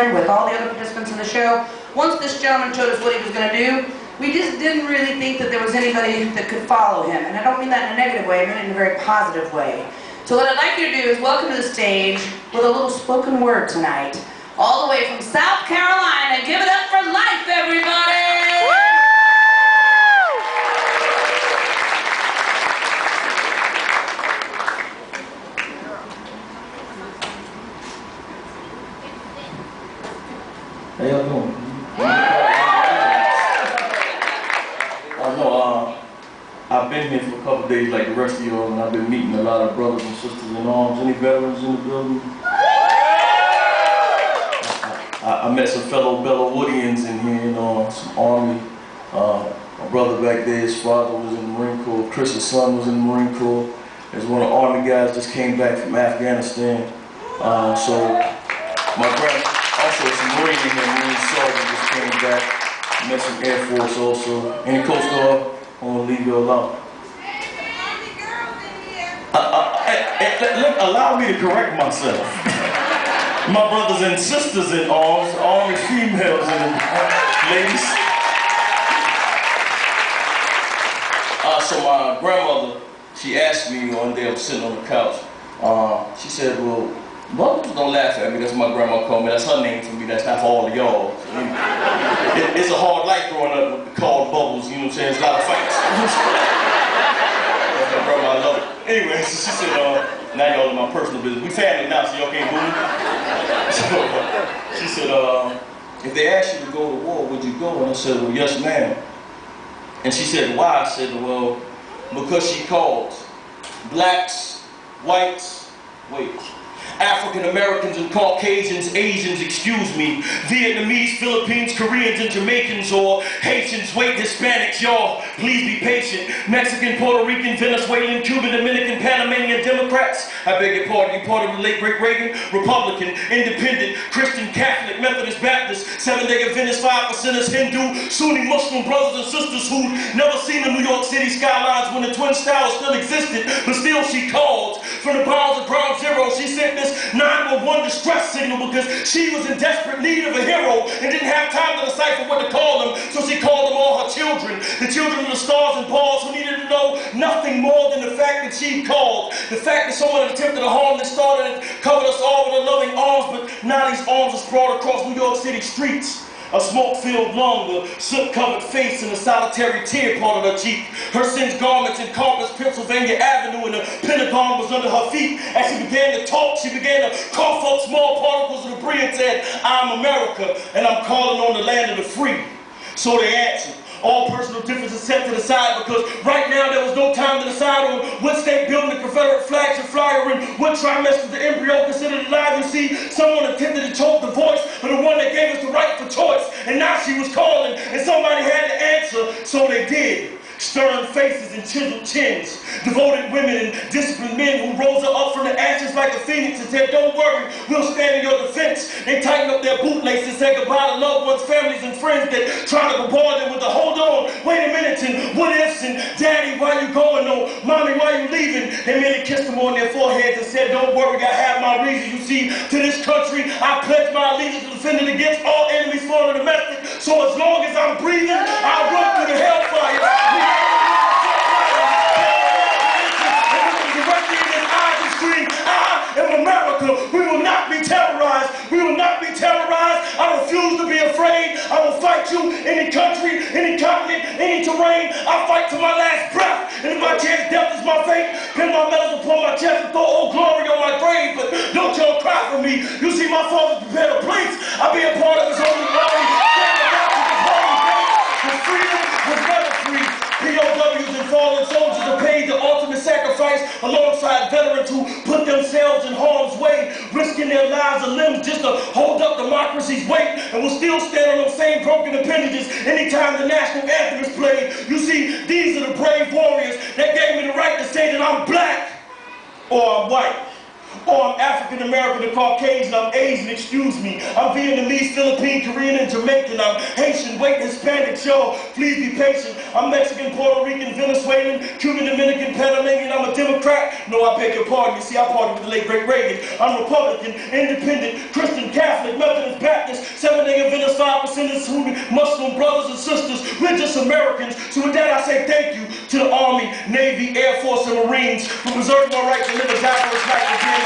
with all the other participants in the show. Once this gentleman showed us what he was going to do, we just didn't really think that there was anybody that could follow him. And I don't mean that in a negative way, I mean it in a very positive way. So what I'd like you to do is welcome to the stage with a little spoken word tonight, all the way from South Carolina. Give it up for Life, everybody! Woo! How y'all doing? I know I've been here for a couple days like the rest of y'all, and I've been meeting a lot of brothers and sisters in arms. Any veterans in the building? I met some fellow Bellewoodians in here, you know, some Army. My brother back there, his father was in the Marine Corps. Chris's son was in the Marine Corps. There's one of the Army guys just came back from Afghanistan. So my grand, also some Marine in here, Marine Sergeant just came back. Met some Air Force also. Any Coast Guard? I want to leave you alone. Allow me to correct myself. My brothers and sisters in arms, Army females and ladies. So my grandmother, she asked me one day, I was sitting on the couch. She said, well, Bubbles, don't laugh at me, that's my grandma called me, that's her name to me, that's not for all of y'all. It's a hard life growing up called Bubbles, you know what I'm saying? It's a lot of fights. That's my grandma, I love it. Anyway, so she said, now y'all in my personal business. We family now, so y'all can't boo me. So she said, if they asked you to go to war, would you go? And I said, well, yes, ma'am. And she said, why? I said, well, because she called blacks, whites, African Americans and Caucasians, Asians, excuse me, Vietnamese, Philippines, Koreans, and Jamaicans, or Haitians, Hispanics, y'all, please be patient. Mexican, Puerto Rican, Venezuelan, Cuban, Dominican, Panamanian, Democrats, I beg your pardon, you part of the late great Reagan, Republican, Independent, Christian, Catholic, Methodist, Baptist, Seventh-day Adventist, 5%ers, Hindu, Sunni, Muslim brothers and sisters who never seen the New York City skylines when the Twin Towers still existed, but still she called from the bounds of Ground Zero. She sent this 911 distress signal because she was in desperate need of a hero and didn't have time to decipher what to call them, so she called them all her children, the children of the stars and balls who needed to know nothing more than the fact that she called, the fact that someone had attempted to harm that started and covered us all with her loving arms, but now these arms are sprawled across New York City streets. A smoke-filled lung, a soot-covered face, and a solitary tear parted her cheek. Her sins garments encompassed Pennsylvania Avenue, and the Pentagon was under her feet. As she began to talk, she began to cough up small particles of debris and said, I'm America, and I'm calling on the land of the free. So they answered. All personal differences set to the side because right now there was no time to decide on what state building the Confederate flag should fly or in what trimester the embryo considered alive. You see, someone attempted to choke the voice of the one that gave us the right for choice, and now she was calling and somebody had to answer, so they did. Stern faces and chiseled chins, devoted women and disciplined men who rose up from the ashes like a phoenix and said, don't worry, we'll stand in your defense. They tightened up their bootlaces, said goodbye to loved ones, families, and friends that tried to bombard them with the hold on, wait a minute, and what ifs, and daddy, why you going? No, mommy, why you leaving? And many kissed them on their foreheads and said, don't worry, I have my reasons. You see, to this country, I pledge my allegiance to defend it against all enemies, foreign and domestic. So as long as I'm breathing, I'll run through the hellfire. America, we will not be terrorized. We will not be terrorized. I refuse to be afraid. I will fight you any country, any continent, any terrain. I'll fight to my last breath. And if my chance death is my fate, pin my medals upon my chest and throw old glory on my grave. But don't y'all cry for me. You see, my father prepared a place. I'll be a part of his holy glory. The freedom was never free. POWs and fallen soldiers are paid the ultimate sacrifice alongside veterans who put themselves in harm's way, risking their lives and limbs just to hold up democracy's weight, and will still stand on those same broken appendages anytime the national anthem is played. You see, these are the brave warriors that gave me the right to say that I'm black or I'm white. Or I'm African American and Caucasian, I'm Asian, excuse me. I'm Vietnamese, Philippine, Korean, and Jamaican. I'm Haitian, wait, Hispanic, yo, please be patient. I'm Mexican, Puerto Rican, Venezuelan, Cuban, Dominican, Panamanian. I'm a Democrat. No, I beg your pardon. You see, I partied with the late great Reagan. I'm Republican, Independent, Christian, Catholic, Methodist, Baptist, Seventh-day Adventist, 5%ers, Sunni, Muslim brothers and sisters. We're just Americans. So with that, I say thank you to the Army, Navy, Air Force, and Marines for preserving my right to live a diverse life again.